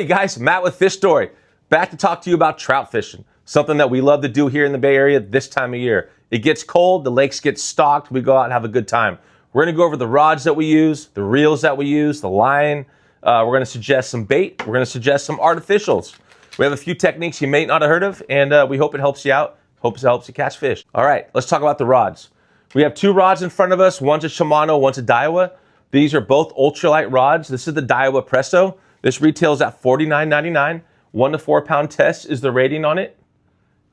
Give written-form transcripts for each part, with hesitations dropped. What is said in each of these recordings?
Hey guys, Matt with Fish Story. Back to talk to you about trout fishing. Something that we love to do here in the Bay Area this time of year. It gets cold, the lakes get stocked, we go out and have a good time. We're gonna go over the rods that we use, the reels that we use, the line. We're gonna suggest some bait. We're gonna suggest some artificials. We have a few techniques you may not have heard of, and we hope it helps you out. Hope it helps you catch fish. All right, let's talk about the rods. We have two rods in front of us. One's a Shimano, one's a Daiwa. These are both ultralight rods. This is the Daiwa Presto. This retails at $49.99. 1 to 4 pound test is the rating on it.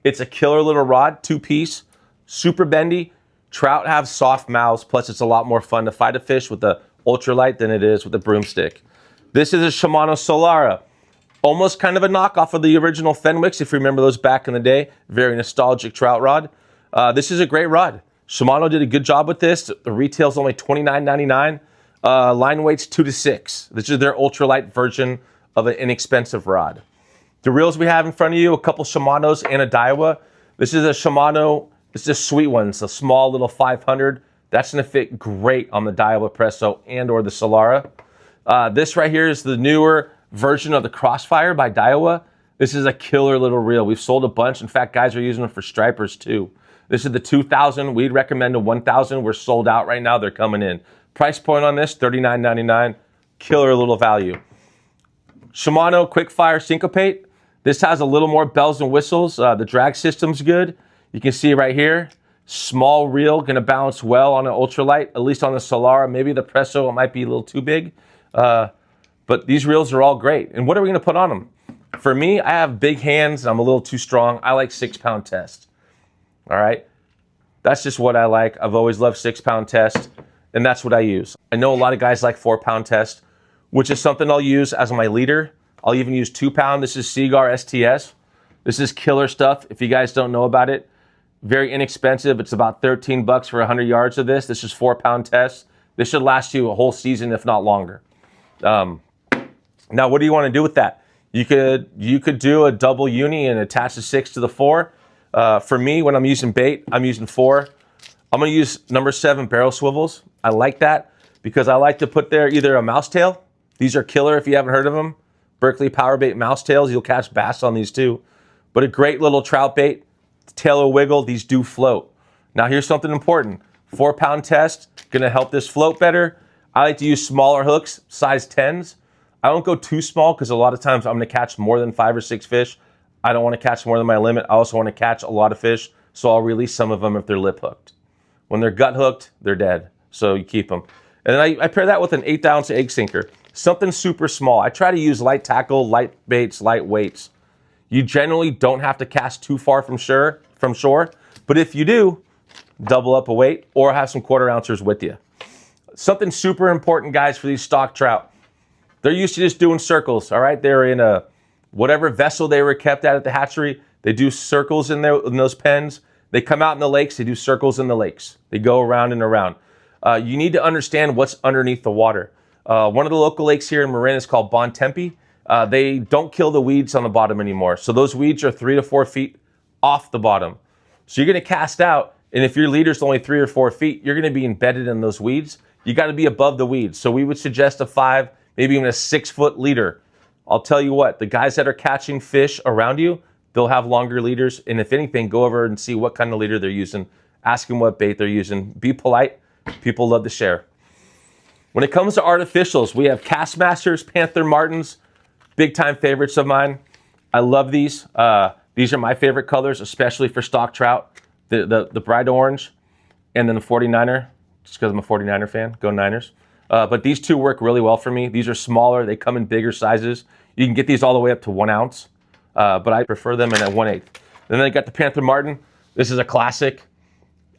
It's a killer little rod, 2-piece, super bendy. Trout have soft mouths, plus it's a lot more fun to fight a fish with the ultralight than it is with the broomstick. This is a Shimano Solara. Almost kind of a knockoff of the original Fenwicks, if you remember those back in the day. Very nostalgic trout rod. This is a great rod. Shimano did a good job with this. The retail's only $29.99. Line weight's 2 to 6. This is their ultralight version of an inexpensive rod. The reels we have in front of you, a couple Shimanos and a Daiwa. This is a Shimano, it's a sweet one. It's a small little 500. That's gonna fit great on the Daiwa Presto and or the Solara. This right here is the newer version of the Crossfire by Daiwa. This is a killer little reel. We've sold a bunch. In fact, guys are using them for stripers too. This is the 2000. We'd recommend a 1000. We're sold out right now. They're coming in. Price point on this, $39.99. Killer little value. Shimano Quickfire Syncopate. This has a little more bells and whistles. The drag system's good. You can see right here, small reel, gonna balance well on an ultralight, at least on the Solara. Maybe the Presto, it might be a little too big. But these reels are all great. And what are we gonna put on them? For me, I have big hands and I'm a little too strong. I like 6 pound test. All right, that's just what I like. I've always loved 6 pound test. And that's what I use. I know a lot of guys like 4 pound test, which is something I'll use as my leader. I'll even use 2 pound. This is Seagar STS. This is killer stuff. If you guys don't know about it, very inexpensive. It's about 13 bucks for 100 yards of this. This is 4 pound test. This should last you a whole season, if not longer. Now, what do you want to do with that? You could do a double uni and attach the 6 to the 4. For me, when I'm using bait, I'm using 4. I'm gonna use number 7 barrel swivels. I like that because I like to put there either a mouse tail. These are killer if you haven't heard of them. Berkeley power bait mouse tails. You'll catch bass on these too. But a great little trout bait. Tail will wiggle. These do float. Now here's something important. 4 pound test, gonna help this float better. I like to use smaller hooks, size 10s. I don't go too small because a lot of times I'm gonna catch more than 5 or 6 fish. I don't wanna catch more than my limit. I also wanna catch a lot of fish, so I'll release some of them if they're lip hooked. When they're gut hooked, they're dead. So you keep them. And then I pair that with an 1/8 ounce egg sinker. Something super small. I try to use light tackle, light baits, light weights. You generally don't have to cast too far from shore. But if you do, double up a weight or have some 1/4 ounces with you. Something super important, guys, for these stock trout. They're used to just doing circles, all right? They're in a whatever vessel they were kept at the hatchery. They do circles in those pens. They come out in the lakes, they do circles in the lakes. They go around and around. You need to understand what's underneath the water. One of the local lakes here in Marin is called Bon Tempe. They don't kill the weeds on the bottom anymore. So those weeds are 3 to 4 feet off the bottom. So you're gonna cast out, and if your leader's only 3 or 4 feet, you're gonna be embedded in those weeds. You gotta be above the weeds. So we would suggest a 5, maybe even a 6-foot leader. I'll tell you what, the guys that are catching fish around you, they'll have longer leaders, and if anything, go over and see what kind of leader they're using. Ask them what bait they're using. Be polite. People love to share. When it comes to artificials, we have Castmasters, Panther Martins, big time favorites of mine. I love these. These are my favorite colors, especially for stock trout. The bright orange, and then the 49er, just because I'm a 49er fan. Go Niners. But these two work really well for me. These are smaller. They come in bigger sizes. You can get these all the way up to 1 ounce. But I prefer them in a 1/8. Then I got the Panther Martin. This is a classic.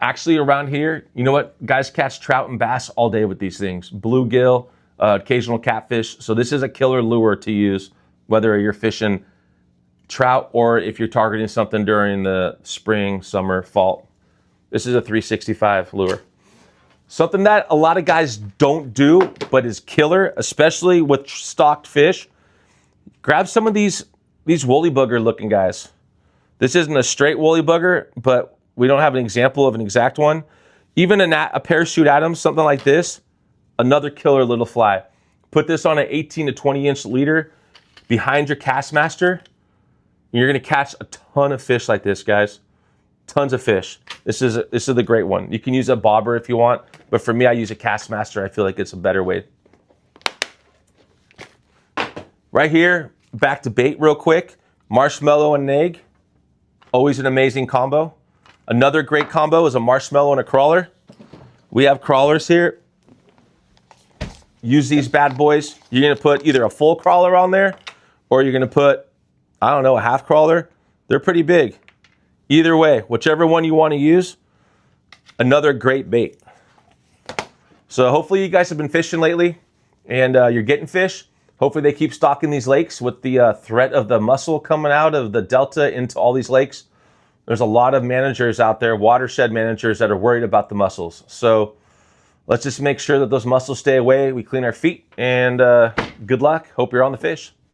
Actually around here, you know what? Guys catch trout and bass all day with these things. Bluegill, occasional catfish. So this is a killer lure to use, whether you're fishing trout or if you're targeting something during the spring, summer, fall. This is a 365 lure. Something that a lot of guys don't do, but is killer, especially with stocked fish. Grab some of these woolly bugger looking guys. This isn't a straight woolly bugger, but we don't have an example of an exact one. Even a parachute Adams, something like this, another killer little fly. Put this on an 18 to 20 inch leader. behind your cast master, you're gonna catch a ton of fish like this, guys. Tons of fish. This is the great one. You can use a bobber if you want, but for me, I use a cast master. I feel like it's a better way. Right here, back to bait real quick. Marshmallow and an egg, always an amazing combo. Another great combo is a marshmallow and a crawler. We have crawlers here. Use these bad boys. You're gonna put either a full crawler on there, or you're gonna put, I don't know, a half crawler. They're pretty big. Either way, whichever one you wanna use, another great bait. So hopefully you guys have been fishing lately and you're getting fish. Hopefully they keep stocking these lakes with the threat of the mussel coming out of the delta into all these lakes. There's a lot of managers out there, watershed managers, that are worried about the mussels. So let's just make sure that those mussels stay away. We clean our feet, and good luck. Hope you're on the fish.